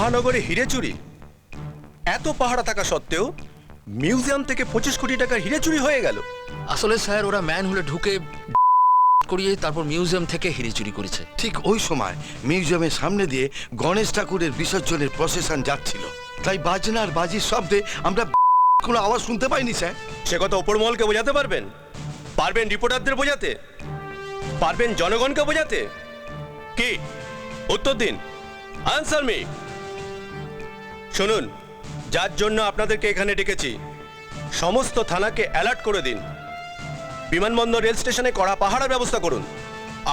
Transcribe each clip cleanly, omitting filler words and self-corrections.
মহানগরে হিরে চুরি, এত পাহারা থাকা সত্ত্বেও মিউজিয়াম থেকে 25 কোটি টাকার হিরে চুরি হয়ে গেল। আসলে স্যার ওরা ম্যান হলে ঢুকে করিয়ে তারপর মিউজিয়াম থেকে হিরে চুরি করেছে। ঠিক ওই সময় মিউজিয়ামের সামনে দিয়ে গণেশ ঠাকুরের বিসর্জনের প্রসেশন যাচ্ছিল, তাই বাজনার বাজির শব্দে আমরা কোনো আওয়াজ শুনতে পাইনি স্যার। সে কথা ওপর মহলকে বোঝাতে পারবেন? পারবেন রিপোর্টারদের বোঝাতে? পারবেন জনগণকে বোঝাতে? কি উত্তর দিন, আনসার মি। শুনুন, যার জন্য আপনাদেরকে এখানে ডেকেছি সমস্ত থানাকে অ্যালার্ট করে দিন। বিমানবন্দর রেল স্টেশনে কড়া পাহারার ব্যবস্থা করুন।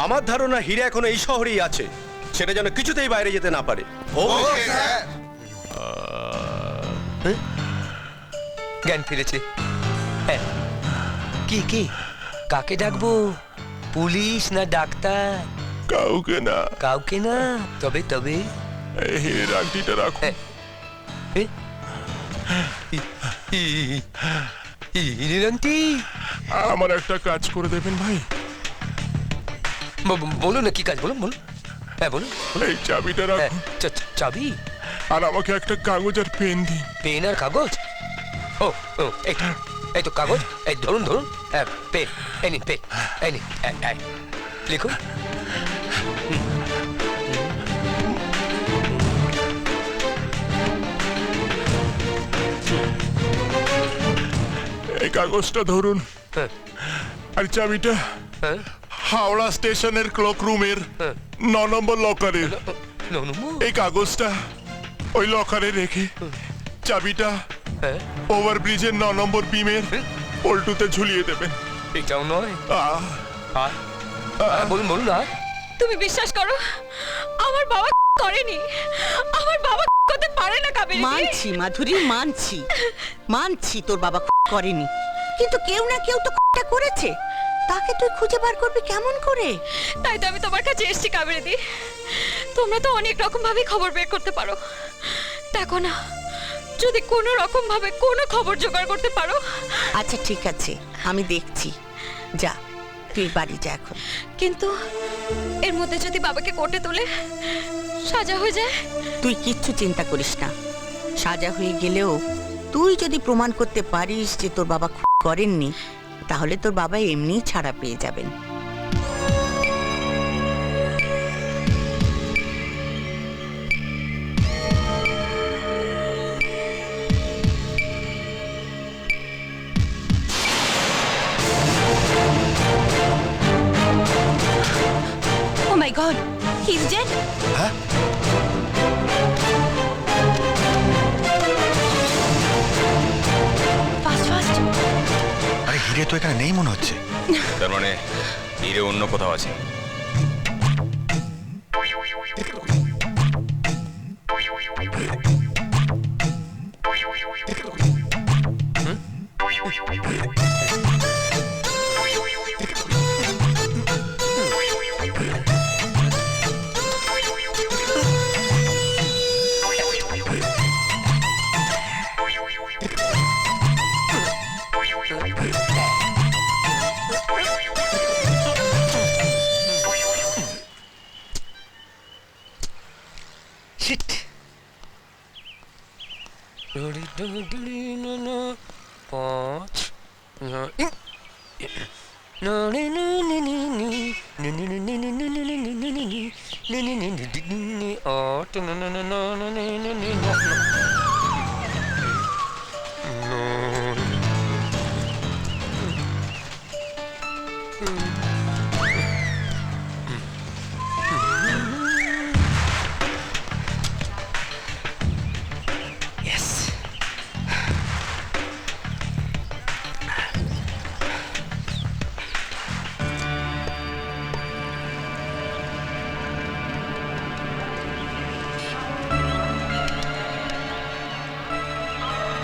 আমার ধারণা হীরা এখনো এই শহরেই আছে, সেটা যেন কিছুতেই বাইরে যেতে না পারে। জ্ঞান ফিরেছে। হ্যাঁ, কি কি কাকে ডাকবো? পুলিশ না ডাক্তার? কাউকে না, কাউকে না। তবে তবে এই হীরের আংটিটা রাখো। হিরেরন্তি আমার একটা কাজ করে দেবেন ভাই? বলুন না কি কাজ, বলুন বলুন। হ্যাঁ বলুন। এই চাবিটা হ্যাঁ, রাখো চাবি আর আমাকে একটা কাগজ আর পেন দিন। পেন আর কাগজ? ও ও এই তো কাগজ, এই ধরুন ধরুন। হ্যাঁ পেন, এই নিন পেন, এই নিন লিখুন। এই কাগজটা ধরুন হ্যাঁ আর চাবিটা হ্যাঁ হাওড়া স্টেশনের ক্লক রুমের 9 নম্বর লকারের। এই কাগজটা ওই লকারে রেখে চাবিটা হ্যাঁ ওভারব্রিজের 9 নম্বর বিমের পল্টুতে ঝুলিয়ে দেবেন। এটাও নয়। আহ বলুন বলুন। আর তুমি বিশ্বাস করো, আমার বাবা করেনি। আমার বাবা করতে পারে না কাবেরী। মানছি মাধুরী, মানছি মানছি তোর বাবা করেনি, কিন্তু কেউ না কেউ তো করেছে। তাকে তুই খুঁজে বার করবি কেমন করে? তাই তো আমি তোমার কাছে এসেছি কাবেরী। তোমরা তো অনেক রকম ভাবে খবর বের করতে পারো, দেখো না যদি কোনো রকম ভাবে কোনো খবর জোগাড় করতে পারো। আচ্ছা ঠিক আছে, আমি দেখছি। যা তুই বাড়ি যা এখন। কিন্তু এর মধ্যে যদি বাবাকে কোর্টে তুলে সাজা হয়ে যায়? তুই কিচ্ছু চিন্তা করিস না, সাজা হয়ে গেলেও তুই যদি প্রমাণ করতে পারিস যে তোর বাবা করেননি, তাহলে তোর বাবা এমনিই ছাড়া পেয়ে যাবেন। Oh my God, he's dead. হ্যাঁ, Fast, fast. আরে হিরে তো এখানে নেই মনে হচ্ছে। তার মানে হিরে অন্য কোথাও আছে। শিট। পাঁচ Yes.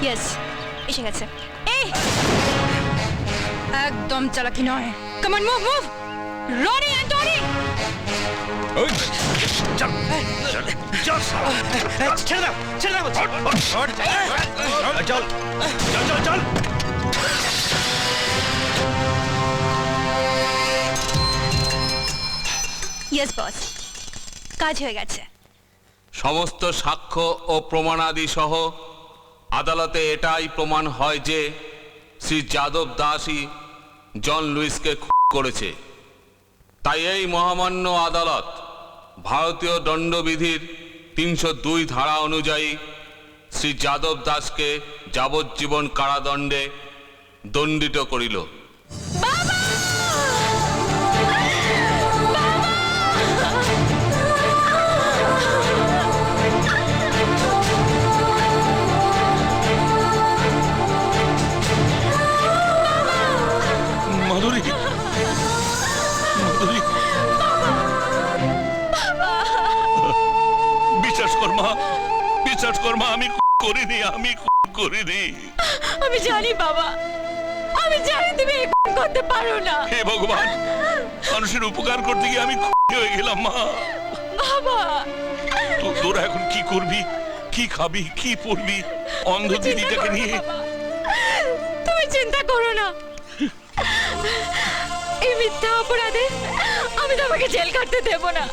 Yes, এসে গেছে। এই একদম চালাকি নয়। Come on, move, move. Ronnie and Tony. ছেড়ে দাও, ছেড়ে দাও। চল চল চল চল। Yes, boss. কাজ হয়ে গেছে। সমস্ত সাক্ষ্য ও প্রমাণাদি সহ আদালতে এটাই প্রমাণ হয় যে শ্রী যাদব দাসই জন লুইসকে খুন করেছে। তাই এই মহামান্য আদালত ভারতীয় দণ্ডবিধির 302 ধারা অনুযায়ী শ্রী যাদব দাসকে যাবজ্জীবন কারাদণ্ডে দণ্ডিত করিল। মাধুরী, মাধুরী, বিশ্বাস কর মা, বিশ্বাস কর মা, আমি করিনি, আমি করিনি। আমি জানি বাবা, আমি জানি তুমি এই খুন করতে পারো না। হে ভগবান, মানুষের উপকার করতে গিয়ে আমি হয়ে গেলাম মা। বাবা তোরা এখন কি করবি, কি খাবি, কি পড়বি অন্ধ দিদিটাকে নিয়ে? তুমি চিন্তা করো না, এই মিথ্যা অপরাধে আমি তোমাকে জেল কাটতে দেব না।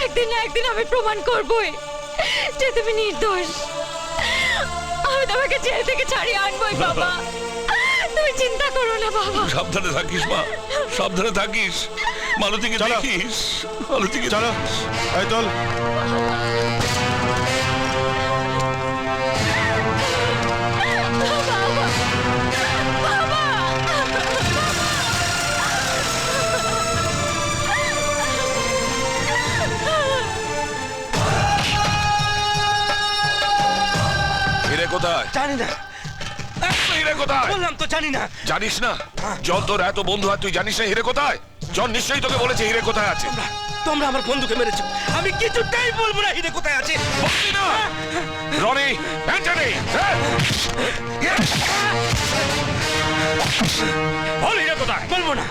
একদিন না একদিন আমি প্রমাণ করবই যে তুমি নির্দোষ। আমি তোমাকে জেল থেকে ছাড়িয়ে আনবই বাবা, তুমি চিন্তা করো না বাবা। সাবধানে থাকিস মা, সাবধানে থাকিস। মালতীকে দেখিস, মালতীকে। চলো, এই চল। হিরে কোথায়? জানি না, হিরে কোথায়? বললাম তো জানি না। জানিস না? জন তোর এত বন্ধু আর তুই জানিস না হিরে কোথায়? জন নিশ্চয়ই তোকে বলেছে হিরে কোথায় আছে। তোমরা আমার বন্ধুকে মেরেছো, আমি কিছুটাই বলবো না হিরে কোথায় আছে। বলবি না? রনি, অ্যান্টনি, হ্যাঁ? বল হিরে কোথায়? বলবো না,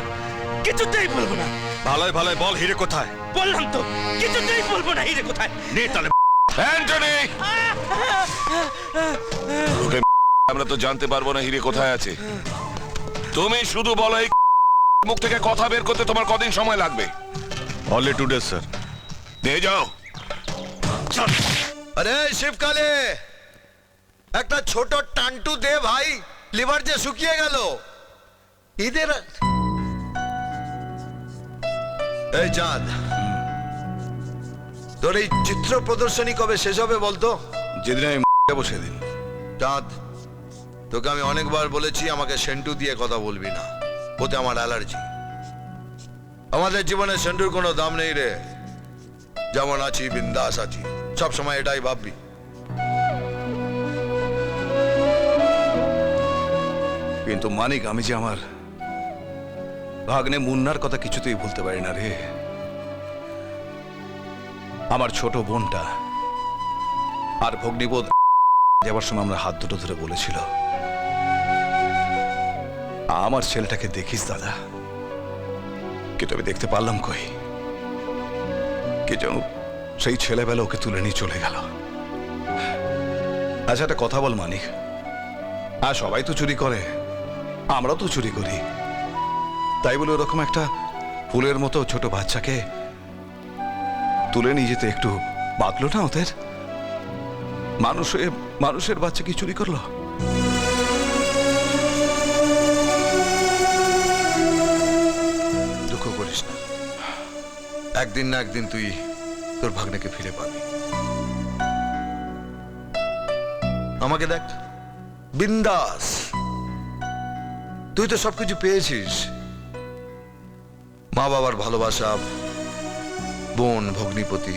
কিছুটাই বলবো না। ভালোই ভালোই বল হিরে কোথায়? বললাম তো কিছুটাই বলবো না হিরে কোথায়। নে তাহলে। অ্যান্টনি, তোকে আমরা তো জানতে পারবো না হিরে কোথায় আছে। তুমি শুধু বলো এই মুখ থেকে কথা বের করতে তোমার কদিন সময় লাগবে? Only 2 days sir. নিয়ে যাও। আরে শিবকালে একটা ছোট টান্টু দে ভাই, লিভার যে শুকিয়ে গেল। ঈদের এই চাঁদ, তোর এই চিত্র প্রদর্শনী কবে শেষ হবে বলতো? যেদিন আমি যাবো সেদিন। চাঁদ, তোকে আমি অনেকবার বলেছি আমাকে সেন্টু দিয়ে কথা বলবি না, ওতে আমার অ্যালার্জি। আমাদের জীবনে সেন্টুর কোনো দাম নেই রে। যেমন আছি বিন্দাস আছি, সব সময় এটাই ভাববি। কিন্তু মানিক, আমি যে আমার ভাগ্নে মুন্নার কথা কিছুতেই ভুলতে পারি না রে। আমার ছোট বোনটা আর ভগ্নিবোধ যাবার সময় আমরা হাত দুটো ধরে বলেছিল, আমার ছেলেটাকে দেখিস দাদা। কিন্তু আমি দেখতে পারলাম কই, কে যেন সেই ছেলেবেলা ওকে তুলে নিয়ে চলে গেল। আচ্ছা একটা কথা বল মানিক, আর সবাই তো চুরি করে, আমরাও তো চুরি করি, তাই বলে ওরকম একটা ফুলের মতো ছোট বাচ্চাকে তুলে নিয়ে যেতে একটু বাঁধলো না ওদের? মানুষের বাচ্চা কি চুরি করলো? দুঃখ করিস না, একদিন না একদিন তুই তোর ভাগ্নেকে ফিরে পাবি। আমাকে দেখ, বিন্দাস। তুই তো সবকিছু পেয়েছিস, মা বাবার ভালোবাসা, বোন ভগ্নিপতি।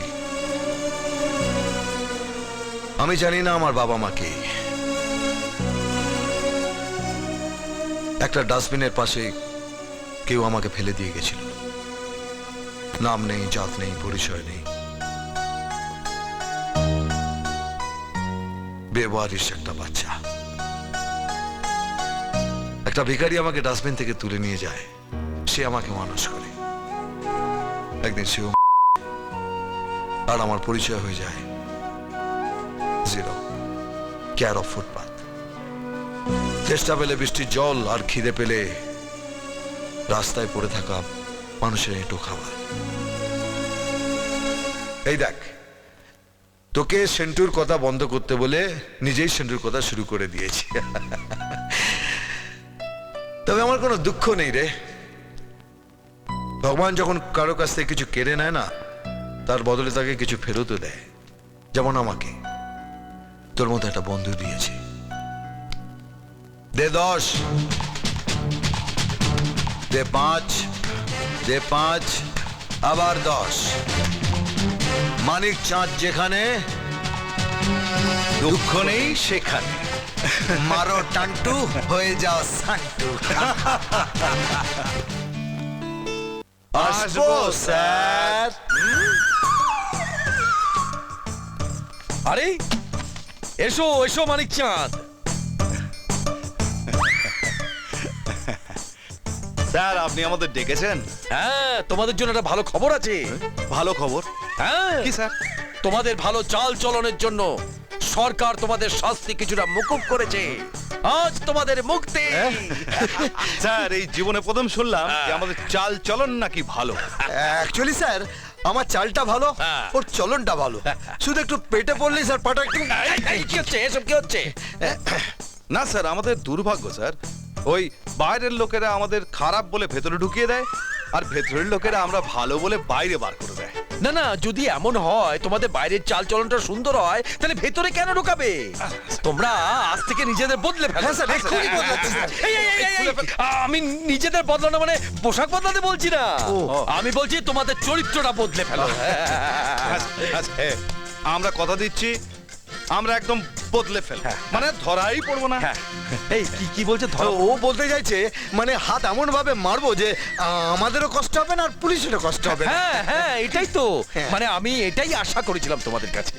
আমি জানি না আমার বাবা মাকে। একটা ডাস্টবিনের পাশে কেউ আমাকে ফেলে দিয়ে গেছিল। নাম নেই, জাত নেই, পরিচয় নেই, বেওয়ারিশ একটা বাচ্চা। একটা ভিখারি আমাকে ডাস্টবিন থেকে তুলে নিয়ে যায়, সে আমাকে মানুষ করে। একদিন সেও আর আমার পরিচয় হয়ে যায় জিরো, কেয়ার অফ ফুটপাথ। চেষ্টা পেলে বৃষ্টির জল আর খিদে পেলে রাস্তায় পড়ে থাকা মানুষের এঁটো খাবার। এই দেখ, তোকে সেন্টুর কথা বন্ধ করতে বলে নিজেই সেন্টুর কথা শুরু করে দিয়েছি। তবে আমার কোনো দুঃখ নেই রে। ভগবান যখন কারো কাছ থেকে কিছু কেড়ে নেয় না, তার বদলে তাকে কিছু ফেরতও দেয়। যেমন আমাকে তোর মতো একটা বন্ধু দিয়েছে। দে 10, দে 5, দে 5, আবার 10। মানিক চাঁদ যেখানে, দুঃখ নেই সেখানে। মারো টান্টু, হয়ে যাও সান্টু। আসবো স্যার। আরে এসো এসো মানিক চাঁদ। স্যার আপনি আমাদের ডেকেছেন? হ্যাঁ, তোমাদের জন্য একটা ভালো খবর আছে। ভালো খবর? হ্যাঁ, কি স্যার? তোমাদের ভালো চাল চলনের জন্য সরকার তোমাদের শাস্তি কিছুটা মুকুব করেছে। আজ তোমাদের মুক্তি। স্যার এই জীবনে প্রথম শুনলাম যে আমাদের চাল চলন নাকি ভালো। অ্যাকচুয়ালি স্যার আমার চালটা ভালো, হ্যাঁ। ওর চলনটা ভালো। শুধু একটু পেটে পড়লেই স্যার পাটা একটু। কি হচ্ছে এসব, কি হচ্ছে? না স্যার, আমাদের দুর্ভাগ্য স্যার, ওই বাইরের লোকেরা আমাদের খারাপ বলে ভেতরে ঢুকিয়ে দেয়, আর ভেতরের লোকেরা আমরা ভালো বলে বাইরে বার করে দেয়। না না, যদি এমন হয় তোমাদের বাইরের চাল চলনটা সুন্দর হয়, তাহলে ভেতরে কেন ঢোকাবে? তোমরা আজ থেকে নিজেদের বদলে ফেলো। হ্যাঁ স্যার, এক্ষুনি বদলাচ্ছি স্যার। এই, আমি নিজেদের বদলানো মানে পোশাক বদলাতে বলছি না, আমি বলছি তোমাদের চরিত্রটা বদলে ফেলো। আচ্ছা, আমরা কথা দিচ্ছি আমরা একদম বদলে ফেলবো, মানে ধরাই পড়বো না। এই কি কি বলছে? ধরো। ও বলতে চাইছে মানে হাত এমন ভাবে মারবো যে আমাদেরও কষ্ট হবে না আর পুলিশেরও কষ্ট হবে না। হ্যাঁ হ্যাঁ, এটাই তো, হ্যাঁ। মানে আমি এটাই আশা করেছিলাম তোমাদের কাছে।